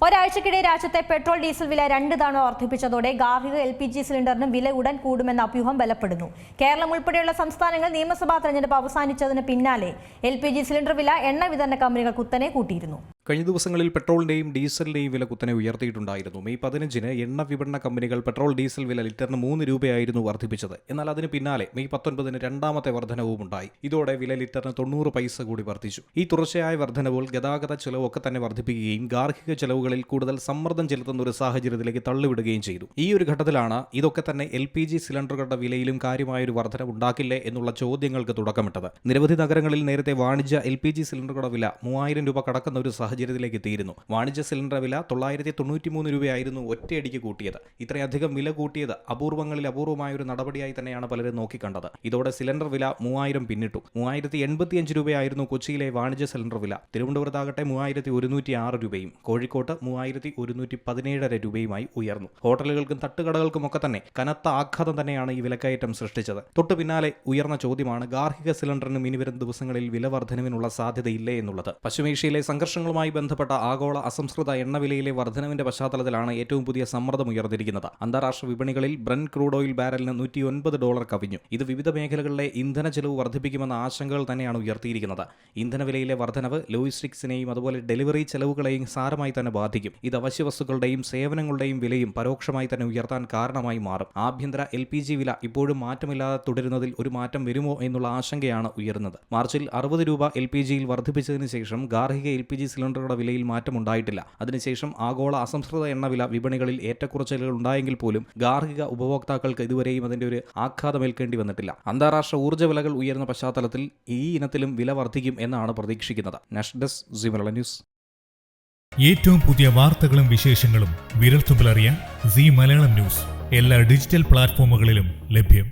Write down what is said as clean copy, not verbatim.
ഒരാഴ്ചക്കിടെ രാജ്യത്തെ petrol diesel വില 2 തവണ വർദ്ധിപ്പിച്ചതോടെ ഗാർഹിക LPG സിലിണ്ടറിന് വില ഉടൻ കൂടുമെന്ന അഭ്യൂഹം ബലപ്പെടുന്നു. കേരളം ഉൾപ്പെടെയുള്ള സംസ്ഥാനങ്ങൾ നിയമസഭാ തെരഞ്ഞെടുപ്പ് അവസാനിച്ചതിന് പിന്നാലെ LPG സിലിണ്ടർ വില എണ്ണ വിതരണ കമ്പനികൾ കുത്തനെ കൂട്ടിയിരുന്നു. കഴിഞ്ഞ ദിവസങ്ങളിൽ പെട്രോളിന്റെയും ഡീസലിന്റെയും വില കുത്തനെ ഉയർത്തിയിട്ടുണ്ടായിരുന്നു. മെയ് 15-ന് എണ്ണ വിപണന കമ്പനികൾ പെട്രോൾ ഡീസൽ വില ലിറ്ററിന് 3 രൂപയായിരുന്നു വർദ്ധിപ്പിച്ചത്. എന്നാൽ അതിന് പിന്നാലെ മെയ് 19-ന് രണ്ടാമത്തെ വർധനവും ഉണ്ടായി. ഇതോടെ വില ലിറ്ററിന് 90 പൈസ കൂടി വർദ്ധിച്ചു. ഈ തുടർച്ചയായ വർധനവുകൾ ഗതാഗത ചെലവൊക്കെ തന്നെ വർദ്ധിപ്പിക്കുകയും ഗാർഹിക ചെലവുകളിൽ കൂടുതൽ സമ്മർദ്ദം ചെലുത്തുന്ന ഒരു സാഹചര്യത്തിലേക്ക് തള്ളിവിടുകയും ചെയ്തു. ഈ ഒരു ഘട്ടത്തിലാണ് ഇതൊക്കെ തന്നെ LPG സിലിണ്ടറുകളുടെ വിലയിലും കാര്യമായൊരു വർധനവ് ഉണ്ടാക്കില്ലേ എന്നുള്ള ചോദ്യങ്ങൾക്ക് തുടക്കമിട്ടത്. നിരവധി നഗരങ്ങളിൽ നേരത്തെ വാണിജ്യ LPG സിലിണ്ടറുകളുടെ വില 3000 രൂപ കടക്കുന്ന ഒരു സാഹചര്യത്തിലേക്ക് എത്തിയിരുന്നു. വാണിജ്യ സിലിണ്ടർ വില 993 രൂപയായിരുന്നു ഒറ്റയടിക്ക് കൂട്ടിയത്. ഇത്രയധികം വില കൂട്ടിയത് അപൂർവങ്ങളിൽ അപൂർവമായ ഒരു നടപടിയായി തന്നെയാണ് പലരും നോക്കിക്കണ്ടത്. ഇതോടെ സിലിണ്ടർ വില 3000 പിന്നിട്ടു. 3085 രൂപയായിരുന്നു കൊച്ചിയിലെ വാണിജ്യ സിലിണ്ടർ വില. തിരുവനന്തപുരത്താകട്ടെ 3106 രൂപയും കോഴിക്കോട്ട് 3117 രൂപയുമായി ഉയർന്നു. ഹോട്ടലുകൾക്കും തട്ടുകടകൾക്കും ഒക്കെ തന്നെ കനത്ത ആഘാതം തന്നെയാണ് ഈ വിലക്കയറ്റം സൃഷ്ടിച്ചത്. തൊട്ടു പിന്നാലെ ഉയർന്ന ചോദ്യമാണ് ഗാർഹിക സിലിണ്ടറിനും ഇനി വരും ദിവസങ്ങളിൽ വില വർധനവിനുള്ള സാധ്യതയില്ലേ എന്നുള്ളത്. പശ്ചിമേഷ്യയിലെ സംഘർഷങ്ങളുമായി ബന്ധപ്പെട്ട ആഗോള അസംസ്കൃത എണ്ണവിലയിലെ വർധനവിന്റെ പശ്ചാത്തലത്തിലാണ് ഏറ്റവും പുതിയ സമ്മർദ്ദം ഉയർന്നിരിക്കുന്നത്. അന്താരാഷ്ട്ര വിപണികളിൽ ബ്രന്റ് ക്രൂഡ് ഓയിൽ ബാരലിന് $109 കവിഞ്ഞു. ഇത് വിവിധ മേഖലകളിലെ ഇന്ധന ചെലവ് വർദ്ധിപ്പിക്കുമെന്ന ആശങ്കകൾ തന്നെയാണ് ഉയർത്തിയിരിക്കുന്നത്. ഇന്ധനവിലയിലെ വർധനവ് ലോജിസ്റ്റിക്സിനെയും അതുപോലെ ഡെലിവറി ചെലവുകളെയും സാരമായി തന്നെ ബാധിക്കും. ഇത് അവശ്യ വസ്തുക്കളുടെയും സേവനങ്ങളുടെയും വിലയും പരോക്ഷമായി തന്നെ ഉയർത്താൻ കാരണമായി മാറും. ആഭ്യന്തര LPG വില ഇപ്പോഴും മാറ്റമില്ലാതെ തുടരുന്നതിൽ ഒരു മാറ്റം വരുമോ എന്നുള്ള ആശങ്കയാണ് ഉയരുന്നത്. മാർച്ചിൽ 60 രൂപ LPGയിൽ വർദ്ധിപ്പിച്ചതിന് ശേഷം ഗാർഹിക LPG സിലിണ്ടറുകളുടെ വിലയിൽ മാറ്റമുണ്ടായിട്ടില്ല. അതിനുശേഷം ആഗോള അസംസ്കൃത എണ്ണവില വിപണികളിൽ ഏറ്റക്കുറച്ചിലുകൾ ഉണ്ടായെങ്കിൽ പോലും ഗാർഹിക ഉപഭോക്താക്കൾക്ക് ഇതുവരെയും അതിന്റെ ഒരു ആഘാതമേൽക്കേണ്ടി വന്നിട്ടില്ല. അന്താരാഷ്ട്ര ഊർജ്ജ വിലകൾ ഉയർന്ന പശ്ചാത്തലത്തിൽ ഈ ഇനത്തിലും വില വർദ്ധിക്കും എന്നാണ് പ്രതീക്ഷിക്കുന്നത്. National desk, C Malayalam news. ഏറ്റവും പുതിയ വാർത്തകളും വിശേഷങ്ങളും വിരൽത്തുമ്പിലറിയാൻ സി മലയാളം ന്യൂസ് എല്ലാ ഡിജിറ്റൽ പ്ലാറ്റ്ഫോമുകളിലും ലഭ്യം.